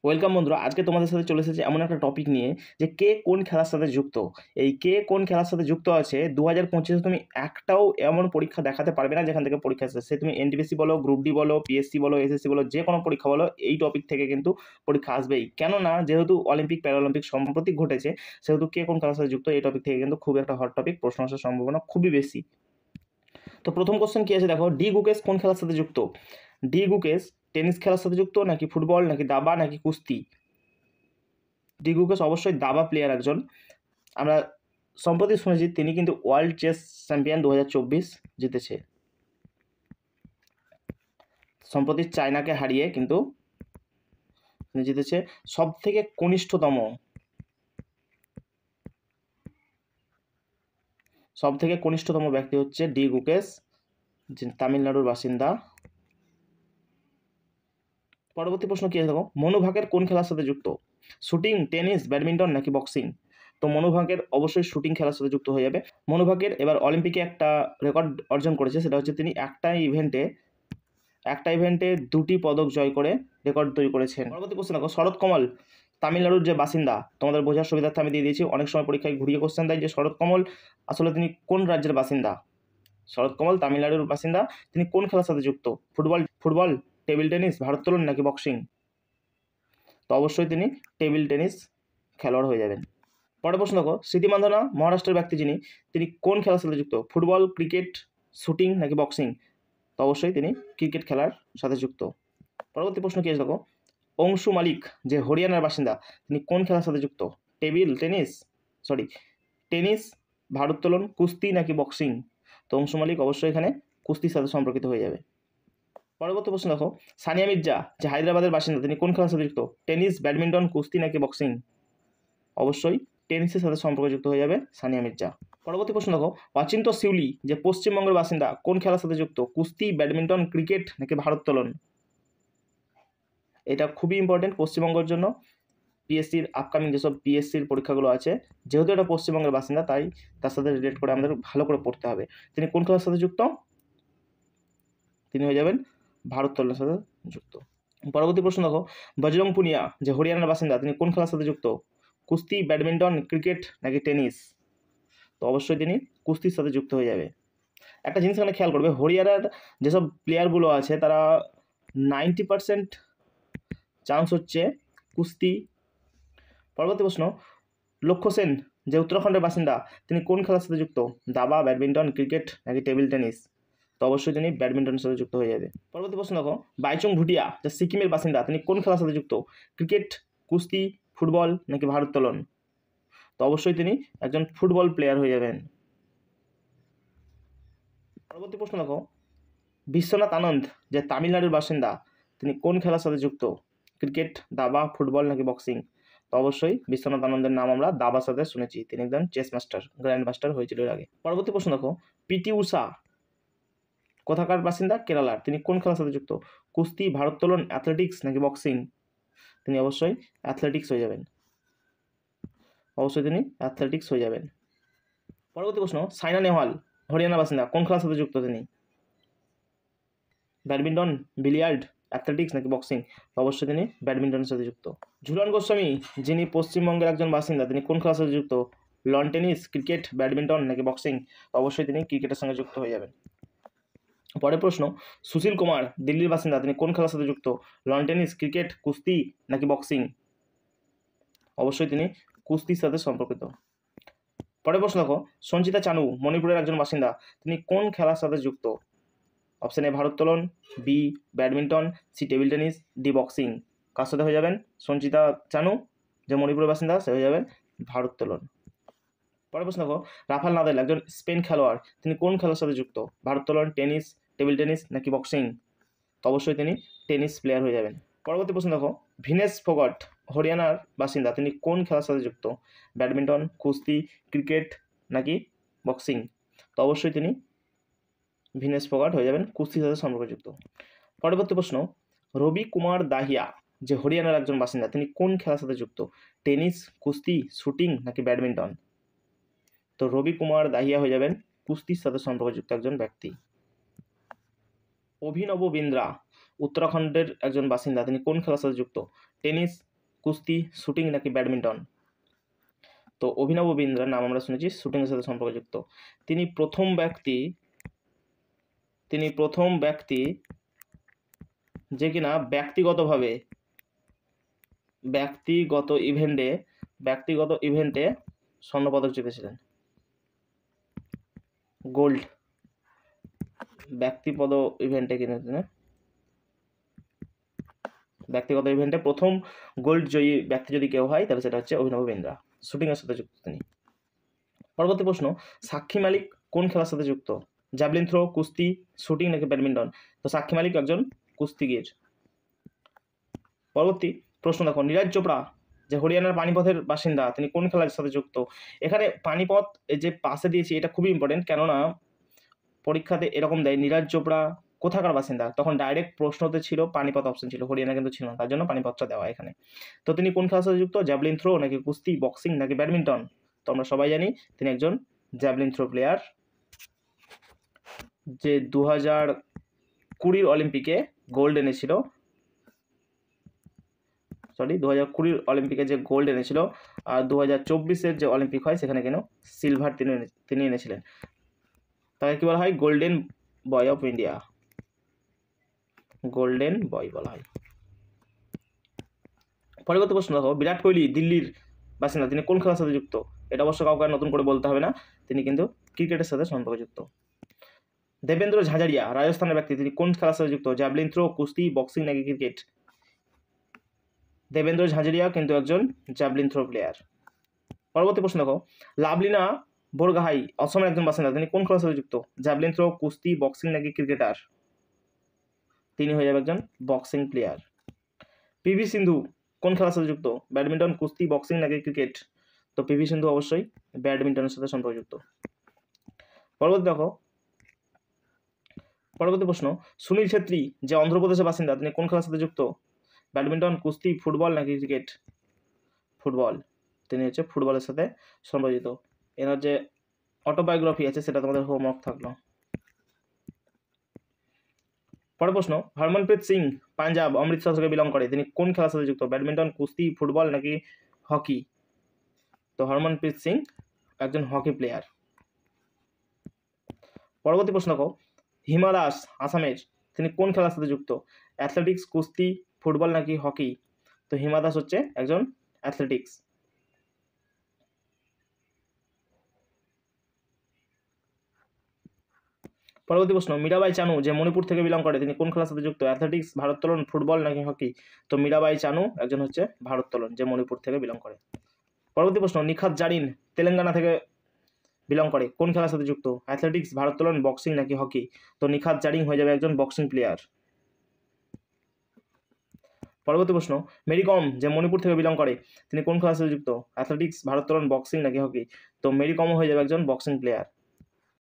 Welcome বন্ধুরা, আজকে তোমাদের সাথে চলে এসেছে এমন একটা টপিক নিয়ে যে কে কোন খেলার সাথে যুক্ত। এই কে কোন খেলার সাথে যুক্ত আছে 2025-এ তুমি একটাও এমন পরীক্ষা দেখাতে পারবে না যেখান থেকে পরীক্ষা এসেছে। সে তুমি এনটিপিসি বলো, গ্রুপ ডি বলো, পিএসসি বলো, এসএসসি বলো, যে কোনো পরীক্ষা বলো, এই টপিক থেকে কিন্তু পরীক্ষা আসবেই। কেননা যেহেতু অলিম্পিক প্যারালিম্পিক সম্প্রতি ঘটেছে, সেহেতু কে কোন খেলার সাথে যুক্ত এই টপিক থেকে কিন্তু খুব একটা হট টপিক, প্রশ্ন আসার সম্ভাবনা খুবই বেশি। তো প্রথম কোশ্চেন কি আছে দেখো, ডি গুকেশ কোন খেলার সাথে যুক্ত? ডি গুকেশ টেনিস খেলার সাথে যুক্ত, নাকি ফুটবল, নাকি দাবা, নাকি কুস্তি? ডি গুকেশ অবশ্যই দাবা প্লেয়ার একজন। আমরা সম্প্রতি শুনেছি তিনি কিন্তু ওয়ার্ল্ড চেস চ্যাম্পিয়ন 2024 জিতেছে। সম্প্রতি চায়নাকে হারিয়ে কিন্তু তিনি জিতেছে। সব থেকে কনিষ্ঠতম ব্যক্তি হচ্ছে ডি গুকেশ, যিনি তামিলনাড়ুর বাসিন্দা। পরবর্তী প্রশ্ন কি আছে দেখো, মনু ভাকের কোন খেলার সাথে যুক্ত? শুটিং, টেনিস, ব্যাডমিন্টন, নাকি বক্সিং? তো মনু ভাকের অবশ্যই শুটিং খেলার সাথে যুক্ত হয়ে যাবে। মনু ভাকের এবার অলিম্পিকে একটা রেকর্ড অর্জন করেছে, সেটা হচ্ছে তিনি একটা ইভেন্টে 2টি পদক জয় করে রেকর্ড তৈরি করেছেন। পরবর্তী প্রশ্ন দেখো, শরৎ কমল তামিলনাড়ুর যে বাসিন্দা, তোমাদের বোঝার সুবিধার্থে আমি দিয়ে দিয়েছি, অনেক সময় পরীক্ষায় ঘুরিয়ে কোশ্চেন দেয় যে শরৎ কমল আসলে তিনি কোন রাজ্যের বাসিন্দা। শরৎ কমল তামিলনাড়ুর বাসিন্দা, তিনি কোন খেলার সাথে যুক্ত? ফুটবল, টেবিল টেনিস, ভারোত্তোলন, নাকি বক্সিং? তো অবশ্যই তিনি টেবিল টেনিস খেলোয়াড় হয়ে যাবেন। পরের প্রশ্ন দেখো, স্মৃতি মান্ধানা মহারাষ্ট্রের ব্যক্তি যিনি, তিনি কোন খেলার সাথে যুক্ত? ফুটবল, ক্রিকেট, শুটিং, নাকি বক্সিং? তো অবশ্যই তিনি ক্রিকেট খেলার সাথে যুক্ত। পরবর্তী প্রশ্ন কি আছে দেখো, অংশু মালিক যে হরিয়ানার বাসিন্দা, তিনি কোন খেলার সাথে যুক্ত? টেনিস, ভারোত্তোলন, কুস্তি, নাকি বক্সিং? তো অংশু মালিক অবশ্যই এখানে কুস্তির সাথে সম্পর্কিত হয়ে যাবে। পরবর্তী প্রশ্ন দেখো, সানিয়া মির্জা যে হায়দ্রাবাদের বাসিন্দা, তিনি কোন খেলার সাথে যুক্ত? টেনিস, ব্যাডমিন্টন, কুস্তি, নাকি বক্সিং? অবশ্যই টেনিসের সাথে সম্পর্কযুক্ত হয়ে যাবে সানিয়া মির্জা। পরবর্তী প্রশ্ন দেখো, অচিন্ত শিউলি যে পশ্চিমবঙ্গের বাসিন্দা, কোন খেলার সাথে যুক্ত? কুস্তি, ব্যাডমিন্টন, ক্রিকেট, নাকি ভারোত্তোলন? এটা খুবই ইম্পর্টেন্ট পশ্চিমবঙ্গের জন্য। পিএসসির আপকামিং যেসব পিএসসির পরীক্ষাগুলো আছে, যেহেতু এটা পশ্চিমবঙ্গের বাসিন্দা, তাই তার সাথে রিলেট করে আমাদের ভালো করে পড়তে হবে। তিনি কোন খেলার সাথে যুক্ত? তিনি হয়ে যাবেন ভারোত্তোলনের সাথে যুক্ত। পরবর্তী প্রশ্ন দেখো, বজরং পুনিয়া যে হরিয়ানার বাসিন্দা, তিনি কোন খেলার সাথে যুক্ত? কুস্তি, ব্যাডমিন্টন, ক্রিকেট, নাকি টেনিস? তো অবশ্যই তিনি কুস্তির সাথে যুক্ত হয়ে যাবে। একটা জিনিস এখানে খেয়াল করবে, হরিয়ানার যেসব প্লেয়ারগুলো আছে তারা 90% চান্স হচ্ছে কুস্তি। পরবর্তী প্রশ্ন, লক্ষ্য সেন যে উত্তরাখণ্ডের বাসিন্দা, তিনি কোন খেলার সাথে যুক্ত? দাবা, ব্যাডমিন্টন, ক্রিকেট, নাকি টেবিল টেনিস? তো অবশ্যই তিনি ব্যাডমিন্টনের সাথে যুক্ত হয়ে যাবে। পরবর্তী প্রশ্ন দেখো, বাইচুং ভুটিয়া যে সিকিমের বাসিন্দা, তিনি কোন খেলার সাথে যুক্ত? ক্রিকেট, কুস্তি, ফুটবল, নাকি ভারোত্তোলন? তো অবশ্যই তিনি একজন ফুটবল প্লেয়ার হয়ে যাবেন। পরবর্তী প্রশ্ন দেখো, বিশ্বনাথ আনন্দ যে তামিলনাড়ুর বাসিন্দা, তিনি কোন খেলার সাথে যুক্ত? ক্রিকেট, দাবা, ফুটবল, নাকি বক্সিং? তো অবশ্যই বিশ্বনাথ আনন্দের নাম আমরা দাবার সাথে শুনেছি, তিনি একজন চেস মাস্টার, গ্র্যান্ড মাস্টার হয়েছিল এর আগে। পরবর্তী প্রশ্ন দেখো, পিটি উষা কোথাকার বাসিন্দা? কেরালার, তিনি কোন খেলার সাথে যুক্ত? কুস্তি, ভারোত্তোলন, অ্যাথলেটিক্স, নাকি বক্সিং? তিনি অবশ্যই অ্যাথলেটিক্স হয়ে যাবেন। পরবর্তী প্রশ্ন, সাইনা নেহওয়াল হরিয়ানা বাসিন্দা, কোন খেলার সাথে যুক্ত তিনি? ব্যাডমিন্টন, বিলিয়ার্ড, অ্যাথলেটিক্স, নাকি বক্সিং? অবশ্যই তিনি ব্যাডমিন্টনের সাথে যুক্ত। ঝুলন গোস্বামী যিনি পশ্চিমবঙ্গের একজন বাসিন্দা, তিনি কোন খেলার সাথে যুক্ত? লন টেনিস, ক্রিকেট, ব্যাডমিন্টন, নাকি বক্সিং? অবশ্যই তিনি ক্রিকেটের সঙ্গে যুক্ত হয়ে যাবেন। পরের প্রশ্ন, সুশীল কুমার দিল্লির বাসিন্দা, তিনি কোন খেলার সাথে যুক্ত? লন টেনিস, ক্রিকেট, কুস্তি, নাকি বক্সিং? অবশ্যই তিনি কুস্তির সাথে সম্পর্কিত। পরের প্রশ্ন দেখো, সঞ্চিতা চানু মণিপুরের একজন বাসিন্দা, তিনি কোন খেলার সাথে যুক্ত? অপশন এ ভারোত্তোলন, B badminton, C table tennis, D boxing? কার সাথে হয়ে যাবেন? সঞ্চিতা চানু যে মণিপুরের বাসিন্দা, সে হয়ে যাবেন ভারোত্তোলন। পরের প্রশ্ন দেখো, রাফাল নাদাল একজন স্পেন খেলোয়াড়, তিনি কোন খেলার সাথে যুক্ত? ভারোত্তোলন, টেনিস, টেবিল টেনিস, নাকি বক্সিং? তো অবশ্যই তিনি টেনিস প্লেয়ার হয়ে যাবেন। পরবর্তী প্রশ্ন দেখো, ভিনেস ফোগট হরিয়ানার বাসিন্দা, তিনি কোন খেলার সাথে যুক্ত? ব্যাডমিন্টন, কুস্তি, ক্রিকেট, নাকি বক্সিং? তো অবশ্যই তিনি ভিনেস ফোগাট হয়ে যাবেন কুস্তির সাথে সম্পর্কযুক্ত। পরবর্তী প্রশ্ন, রবি কুমার দাহিয়া যে হরিয়ানার একজন বাসিন্দা, তিনি কোন খেলার সাথে যুক্ত? টেনিস, কুস্তি, শুটিং, নাকি ব্যাডমিন্টন? তো রবি কুমার দাহিয়া হয়ে যাবেন কুস্তির সাথে সম্পর্কযুক্ত একজন ব্যক্তি। অভিনব বিন্দ্রা উত্তরাখণ্ডের একজন বাসিন্দা, তিনি কোন খেলার সাথে যুক্ত? টেনিস, কুস্তি, শুটিং নাকি ব্যাডমিন্টন? তো অভিনব বিন্দ্রার নাম আমরা শুনেছি শুটিংয়ের সাথে সম্পর্কযুক্ত। তিনি প্রথম ব্যক্তি যে কিনা ব্যক্তিগত ইভেন্টে স্বর্ণপদক জিতেছিলেন। গোল্ড ব্যক্তিগত ইভেন্টে প্রথম গোল্ড জয়ী ব্যক্তি যদি কেউ হয় তাহলে সেটা হচ্ছে অভিনব বিন্দ্রা, শুটিংয়ের সাথে যুক্ত তিনি। পরবর্তী প্রশ্ন, সাক্ষী মালিক কোন খেলার সাথে যুক্ত? জ্যাভলিন থ্রো, কুস্তি, শুটিং নাকি ব্যাডমিন্টন? তো সাক্ষী মালিক একজন কুস্তিগির। পরবর্তী প্রশ্ন দেখো, নীরজ চোপড়া যে হরিয়ানার পানিপথের বাসিন্দা তিনি কোন খেলার সাথে যুক্ত? এখানে পানিপথ যে পাশে দিয়েছি এটা খুবই ইম্পর্টেন্ট, কেননা পরীক্ষাতে এরকম দেয় নীরজ চোপড়া কোথাকার বাসিন্দা, তখন ডাইরেক্ট প্রশ্নতে ছিল পানিপথ অপশন ছিল, হরিয়ানা কিন্তু ছিল না, তার জন্য পানিপথটা দেওয়া এখানে। তো তিনি কোন খেলার সাথে যুক্ত? জ্যাভলিন থ্রো নাকি কুস্তি, বক্সিং নাকি ব্যাডমিন্টন? তো আমরা সবাই জানি তিনি একজন জ্যাভলিন থ্রো প্লেয়ার, যে 2020 অলিম্পিকে গোল্ড এনেছিল। 2020 অলিম্পিকে যে গোল্ড এনেছিল, আর 2024 যে অলিম্পিক হয় সেখানে কেন সিলভার তিনি এনেছিলেন। তাকে কি বলা হয়? Golden boy of India, golden boy বলা হয়। পরবর্তী প্রশ্ন দেখো, বিরাট কোহলি দিল্লির বাসিন্দা, তিনি কোন খেলার সাথে যুক্ত? এটা অবশ্য কাউকে নতুন করে বলতে হবে না, তিনি কিন্তু ক্রিকেটের সাথে সম্পর্কযুক্ত। দেবেন্দ্র ঝাঝারিয়া রাজস্থানের ব্যক্তি, তিনি কোন খেলার সাথে যুক্ত? জ্যাভলিন থ্রো, কুস্তি, বক্সিং নাকি ক্রিকেট? দেবেন্দ্র ঝাঝারিয়া কিন্তু একজন জ্যাভলিন থ্রো প্লেয়ার। পরবর্তী প্রশ্ন দেখো, লাভলিনা বোরগাহাই অসমের একজন বাসিন্দা, তিনি কোন খেলার সাথে যুক্ত? জ্যাভলিন থ্রো, কুস্তি, বক্সিং নাকি ক্রিকেটার? তিনি হয়ে যাবে একজন বক্সিং প্লেয়ার। পিভি সিন্ধু কোন খেলার সাথে যুক্ত? ব্যাডমিন্টন, কুস্তি, বক্সিং নাকি ক্রিকেট? তো পিভি সিন্ধু অবশ্যই ব্যাডমিন্টনের সাথে সম্পর্কযুক্ত। পরবর্তী প্রশ্ন, সুনীল ছেত্রী যে অন্ধ্রপ্রদেশের বাসিন্দা, তিনি কোন খেলার সাথে যুক্ত? ব্যাডমিন্টন, কুস্তি, ফুটবল নাকি ক্রিকেট? ফুটবল, তিনি হচ্ছে ফুটবলের সাথে সম্পর্কিত। এনার যে অটোবায়োগ্রাফি আছে সেটা তোমাদের হোমওয়ার্ক থাকলো। পরের প্রশ্ন, হরমনপ্রীত সিং পাঞ্জাব অমৃতসর থেকে বিলং করে, তিনি কোন খেলার সাথে যুক্ত? ব্যাডমিন্টন, কুস্তি, ফুটবল নাকি হকি? তো হরমনপ্রীত সিং একজন হকি প্লেয়ার। পরবর্তী প্রশ্ন দেখো, হিমা দাস আসামের, তিনি কোন খেলার সাথে যুক্ত? অ্যাথলেটিক্স, কুস্তি, ফুটবল নাকি হকি? তো হিমা দাস হচ্ছে একজন অ্যাথলেটিক্স। পরবর্তী প্রশ্ন, মীরাবাই চানু যে মণিপুর থেকে বিলং করে, তিনি কোন খেলার সাথে যুক্ত? অ্যাথলেটিক্স, ভারোত্তোলন, ফুটবল নাকি হকি? তো মীরাবাই চানু একজন হচ্ছে ভারোত্তোলন, যে মণিপুর থেকে বিলং করে। পরবর্তী প্রশ্ন, নিখাত জারিন তেলেঙ্গানা থেকে বিলং করে, কোন খেলার সাথে যুক্ত? অ্যাথলেটিক্স, ভারোত্তোলন, বক্সিং নাকি হকি? তো নিখাত জারিন হয়ে যাবে একজন বক্সিং প্লেয়ার। পরবর্তী প্রশ্ন, মেরি কম যে মণিপুর থেকে বিলং করে, তিনি কোন খেলার সাথে যুক্ত? অ্যাথলেটিক্স, ভারোত্তোলন, বক্সিং নাকি হকি? তো মেরি কমও হয়ে যাবে একজন বক্সিং প্লেয়ার।